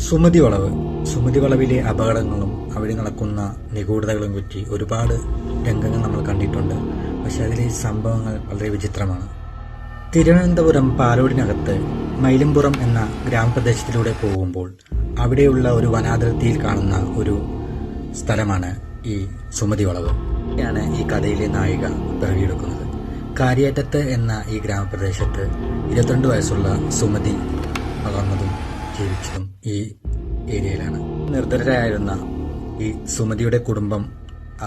സുമതി വളവ്. സുമതി വളവിലെ അപകടങ്ങളും അവിടെ നടക്കുന്ന നിഗൂഢതകളും പറ്റി ഒരുപാട് രംഗങ്ങൾ നമ്മൾ കണ്ടിട്ടുണ്ട്. പക്ഷെ അതിലെ സംഭവങ്ങൾ വളരെ വിചിത്രമാണ്. തിരുവനന്തപുരം പാലോടിനകത്ത് മൈലമ്പുറം എന്ന ഗ്രാമപ്രദേശത്തിലൂടെ പോകുമ്പോൾ അവിടെയുള്ള ഒരു വനാതിർത്തിയിൽ കാണുന്ന ഒരു സ്ഥലമാണ് ഈ സുമതി വളവ്. ാണ് ഈ കഥയിലെ നായിക പിറവിയെടുക്കുന്നത്. കാര്യാറ്റത്ത് എന്ന ഈ ഗ്രാമപ്രദേശത്ത് 22 വയസ്സുള്ള സുമതി വളർന്നതും ജീവിച്ചതും ഈ ഏരിയയിലാണ്. നിർധനരായിരുന്ന ഈ സുമതിയുടെ കുടുംബം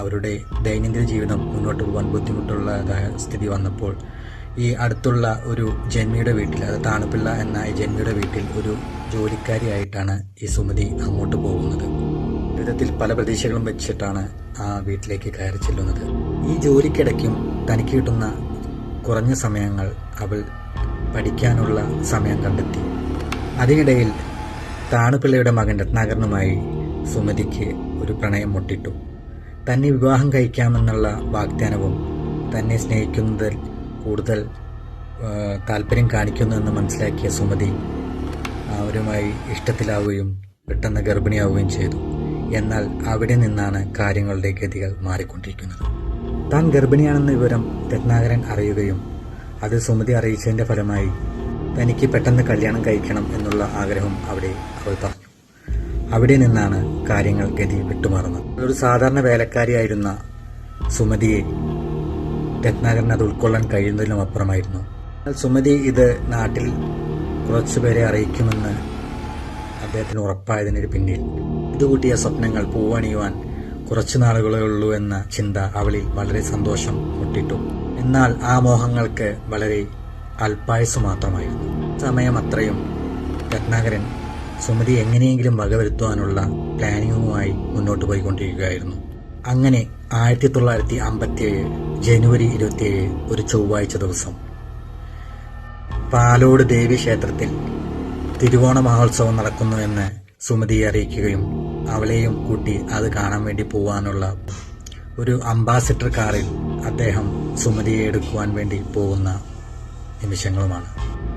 അവരുടെ ദൈനംദിന ജീവിതം മുന്നോട്ട് പോകാൻ ബുദ്ധിമുട്ടുള്ളതായ സ്ഥിതി വന്നപ്പോൾ ഈ അടുത്തുള്ള ഒരു ജന്മിയുടെ വീട്ടിൽ, അത് താണുപിള്ള എന്ന ഈ ജന്മിയുടെ വീട്ടിൽ ഒരു ജോലിക്കാരിയായിട്ടാണ് ഈ സുമതി അങ്ങോട്ട് പോകുന്നത്. ജീവിതത്തിൽ പല പ്രതീക്ഷകളും വെച്ചിട്ടാണ് ആ വീട്ടിലേക്ക് കയറി ചെല്ലുന്നത്. ഈ ജോലിക്കിടയ്ക്കും തനിക്ക് കിട്ടുന്ന കുറഞ്ഞ സമയങ്ങൾ അവൾ പഠിക്കാനുള്ള സമയം കണ്ടെത്തി. അതിനിടയിൽ താണുപിള്ളയുടെ മകൻ രത്നാകരനുമായി സുമതിക്ക് ഒരു പ്രണയം മുട്ടിട്ടു. തന്നെ വിവാഹം കഴിക്കാമെന്നുള്ള വാഗ്ദാനവും തന്നെ സ്നേഹിക്കുന്നതിൽ കൂടുതൽ താല്പര്യം കാണിക്കുന്നുവെന്ന് മനസ്സിലാക്കിയ സുമതി അവരുമായി ഇഷ്ടത്തിലാവുകയും പെട്ടെന്ന് ഗർഭിണിയാവുകയും ചെയ്തു. എന്നാൽ അവിടെ നിന്നാണ് കാര്യങ്ങളുടെ ഗതികൾ മാറിക്കൊണ്ടിരിക്കുന്നത്. താൻ ഗർഭിണിയാണെന്ന വിവരം രത്നാകരൻ അറിയുകയും അത് സുമതി അറിയിച്ചതിന്റെ ഫലമായി തനിക്ക് പെട്ടെന്ന് കല്യാണം കഴിക്കണം എന്നുള്ള ആഗ്രഹം അവൾ പറഞ്ഞു. അവിടെ നിന്നാണ് കാര്യങ്ങൾ ഗതി വിട്ടുമാറുന്നത്. ഒരു സാധാരണ വേലക്കാരിയായിരുന്ന സുമതിയെ രത്നാകരൻ അത് ഉൾക്കൊള്ളാൻ കഴിയുന്നതിലും അപ്പുറമായിരുന്നു. എന്നാൽ സുമതി ഇത് നാട്ടിൽ കുറച്ചുപേരെ അറിയിക്കുമെന്ന് അദ്ദേഹത്തിന് ഉറപ്പായതിന് പിന്നിൽ ഇതുകൂട്ടിയ സ്വപ്നങ്ങൾ പൂവണിയുവാൻ കുറച്ചു നാളുകളേ ഉള്ളൂ എന്ന ചിന്ത അവളിൽ വളരെ സന്തോഷം മുട്ടിട്ടു. എന്നാൽ ആ മോഹങ്ങൾക്ക് വളരെ അല്പായുസ് മാത്രമായിരുന്നു. സമയം അത്രയും രത്നാകരൻ സുമതി എങ്ങനെയെങ്കിലും വകവരുത്തുവാനുള്ള പ്ലാനിങ്ങുമായി മുന്നോട്ട് പോയിക്കൊണ്ടിരിക്കുകയായിരുന്നു. അങ്ങനെ 1957 ജനുവരി 27 ഒരു ചൊവ്വാഴ്ച ദിവസം പാലോട് ദേവി ക്ഷേത്രത്തിൽ തിരുവോണ മഹോത്സവം നടക്കുന്നുവെന്ന് സുമതിയെ അറിയിക്കുകയും അവളെയും കൂട്ടി അത് കാണാൻ വേണ്ടി പോവാനുള്ള ഒരു അംബാസിഡർ കാറിൽ അദ്ദേഹം സുമതിയെ എടുക്കുവാൻ വേണ്ടി പോകുന്ന നിമിഷങ്ങളുമാണ്.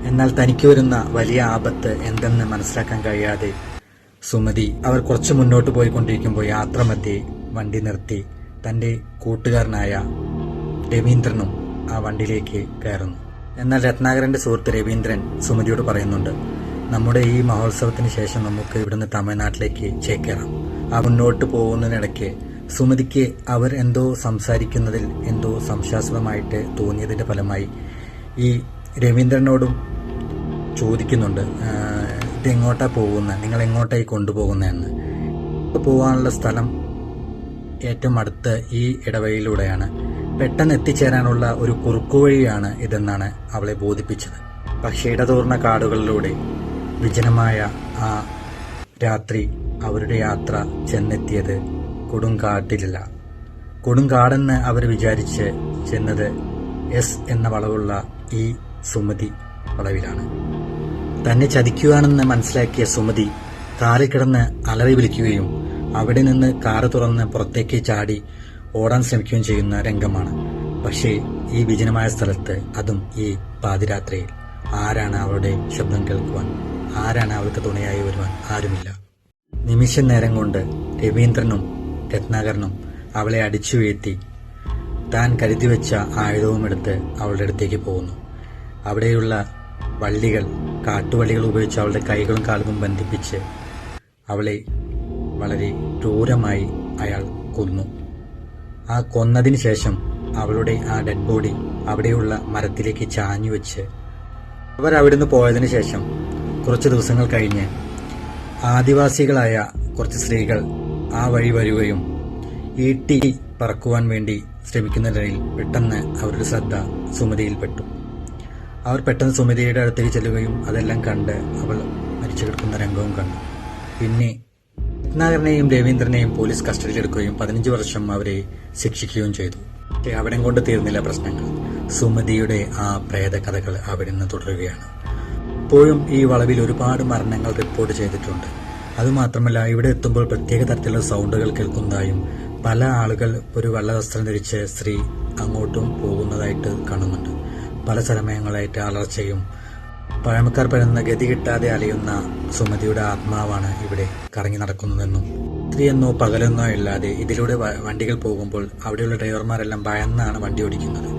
എന്നാൽ തനിക്ക് വരുന്ന വലിയ ആപത്ത് എന്തെന്ന് മനസ്സിലാക്കാൻ കഴിയാതെ സുമതി അവർ കുറച്ച് മുന്നോട്ട് പോയിക്കൊണ്ടിരിക്കുമ്പോൾ യാത്രമധ്യേ വണ്ടി നിർത്തി തന്റെ കൂട്ടുകാരനായ രവീന്ദ്രനും ആ വണ്ടിയിലേക്ക് കയറുന്നു. എന്നാൽ രത്നാകരന്റെ സുഹൃത്ത് രവീന്ദ്രൻ സുമതിയോട് പറയുന്നുണ്ട്, നമ്മുടെ ഈ മഹോത്സവത്തിന് ശേഷം നമുക്ക് ഇവിടുന്ന് തമിഴ്നാട്ടിലേക്ക് ചേക്കേറാം. ആ മുന്നോട്ട് പോകുന്നതിനിടയ്ക്ക് സുമതിക്ക് അവർ എന്തോ സംസാരിക്കുന്നതിൽ എന്തോ സംശയാസ്പദമായിട്ട് തോന്നിയതിന്റെ ഫലമായി ഈ രവീന്ദ്രനോടും ചോദിക്കുന്നുണ്ട്, ഇതെങ്ങോട്ടാ പോകുന്നത്, നിങ്ങൾ എങ്ങോട്ടായി കൊണ്ടുപോകുന്നതെന്ന്. പോകാനുള്ള സ്ഥലം ഏറ്റവും അടുത്ത് ഈ ഇടവഴിയിലൂടെയാണ്, പെട്ടെന്ന് എത്തിച്ചേരാനുള്ള ഒരു കുറുക്കുവഴിയാണ് ഇതെന്നാണ് അവളെ ബോധിപ്പിച്ചത്. പക്ഷേ ഇടതൂർന്ന കാടുകളിലൂടെ വിജനമായ ആ രാത്രി അവരുടെ യാത്ര ചെന്നെത്തിയത് കൊടുങ്കാട്ടിലല്ല. കൊടുങ്കാടെന്ന് അവർ വിചാരിച്ച് ചെന്നത് എസ് എന്ന വളവുള്ള ഈ സുമതി വളവിലാണ്. തന്നെ ചതിക്കുകയാണെന്ന് മനസ്സിലാക്കിയ സുമതി കാറിൽ കിടന്ന് അലറി വിളിക്കുകയും അവിടെ നിന്ന് കാറ് തുറന്ന് പുറത്തേക്ക് ചാടി ഓടാൻ ശ്രമിക്കുകയും ചെയ്യുന്ന രംഗമാണ്. പക്ഷേ ഈ വിജനമായ സ്ഥലത്ത്, അതും ഈ പാതിരാത്രിയിൽ, ആരാണ് അവളുടെ ശബ്ദം കേൾക്കുവാൻ? ആരാണ് അവൾക്ക് തുണയായി വരുവാൻ? ആരുമില്ല. നിമിഷ നേരം കൊണ്ട് രവീന്ദ്രനും രത്നാകരനും അവളെ അടിച്ചു വീഴ്ത്തി താൻ കരുതി വെച്ച ആയുധവും എടുത്ത് അവളുടെ അടുത്തേക്ക് പോകുന്നു. അവിടെയുള്ള വള്ളികൾ, കാട്ടുവള്ളികൾ ഉപയോഗിച്ച് അവളുടെ കൈകളും കാലുകളും ബന്ധിപ്പിച്ച് അവളെ വളരെ ക്രൂരമായി അയാൾ കൊന്നു. ആ കൊന്നതിന് ശേഷം അവളുടെ ആ ഡെഡ് ബോഡി അവിടെയുള്ള മരത്തിലേക്ക് ചാഞ്ഞു വെച്ച് അവർ അവിടുന്ന് പോയതിനു ശേഷം കുറച്ച് ദിവസങ്ങൾ കഴിഞ്ഞ് ആദിവാസികളായ കുറച്ച് സ്ത്രീകൾ ആ വഴി വരികയും ഈട്ടി പറക്കുവാൻ വേണ്ടി ശ്രമിക്കുന്നതിനിടയിൽ പെട്ടെന്ന് അവരുടെ ശ്രദ്ധ സുമതിയിൽപ്പെട്ടു. അവർ പെട്ടെന്ന് സുമതിയുടെ അടുത്തേക്ക് ചെല്ലുകയും അതെല്ലാം കണ്ട് അവൾ മരിച്ചു കിടക്കുന്ന രംഗവും കണ്ടു. പിന്നെ രത്നാകരനെയും രവീന്ദ്രനെയും പോലീസ് കസ്റ്റഡിയിലെടുക്കുകയും 15 വർഷം അവരെ ശിക്ഷിക്കുകയും ചെയ്തു. പക്ഷേ അവിടെ കൊണ്ട് തീർന്നില്ല പ്രശ്നങ്ങൾ. സുമതിയുടെ ആ പ്രേത കഥകൾ അവിടെ നിന്ന് തുടരുകയാണ്. ഇപ്പോഴും ഈ വളവിൽ ഒരുപാട് മരണങ്ങൾ റിപ്പോർട്ട് ചെയ്തിട്ടുണ്ട്. അതുമാത്രമല്ല, ഇവിടെ എത്തുമ്പോൾ പ്രത്യേക തരത്തിലുള്ള സൗണ്ടുകൾ കേൾക്കുന്നതായും പല ആളുകൾ ഒരു വെള്ള വസ്ത്രം ധരിച്ച് സ്ത്രീ അങ്ങോട്ടും പോകുന്നതായിട്ട് കാണുന്നുണ്ട്. പല സമയങ്ങളായിട്ട് അലർച്ചയും പഴമക്കാർ പറയുന്ന ഗതി കിട്ടാതെ അലയുന്ന സുമതിയുടെ ആത്മാവാണ് ഇവിടെ കറങ്ങി നടക്കുന്നതെന്നും രാത്രിയെന്നോ പകലെന്നോ ഇല്ലാതെ ഇതിലൂടെ വണ്ടികൾ പോകുമ്പോൾ അവിടെയുള്ള ഡ്രൈവർമാരെല്ലാം ഭയന്നാണ് വണ്ടി ഓടിക്കുന്നത്.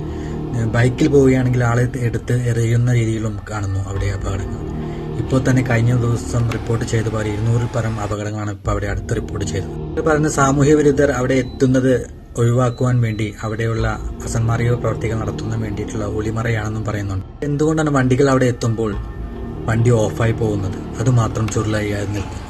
ബൈക്കിൽ പോവുകയാണെങ്കിൽ ആളെ എടുത്ത് എറിയുന്ന രീതിയിലും കാണുന്നു അവിടെ അപകടങ്ങൾ. ഇപ്പോൾ തന്നെ കഴിഞ്ഞ ദിവസം റിപ്പോർട്ട് ചെയ്ത പോലെ 200-ൽ പരം അപകടങ്ങളാണ് ഇപ്പോൾ അവിടെ അടുത്ത് റിപ്പോർട്ട് ചെയ്തത്. പറഞ്ഞ സാമൂഹ്യ വിരുദ്ധർ അവിടെ എത്തുന്നത് ഒഴിവാക്കുവാൻ വേണ്ടി അവിടെയുള്ള അസന്മാർഗിക പ്രവർത്തികൾ നടത്തുന്നതിന് വേണ്ടിയിട്ടുള്ള ഒളിമറയാണെന്നും പറയുന്നുണ്ട്. എന്തുകൊണ്ടാണ് വണ്ടികൾ അവിടെ എത്തുമ്പോൾ വണ്ടി ഓഫായി പോകുന്നത്? അതുമാത്രം ചുരുളായി നിൽക്കും.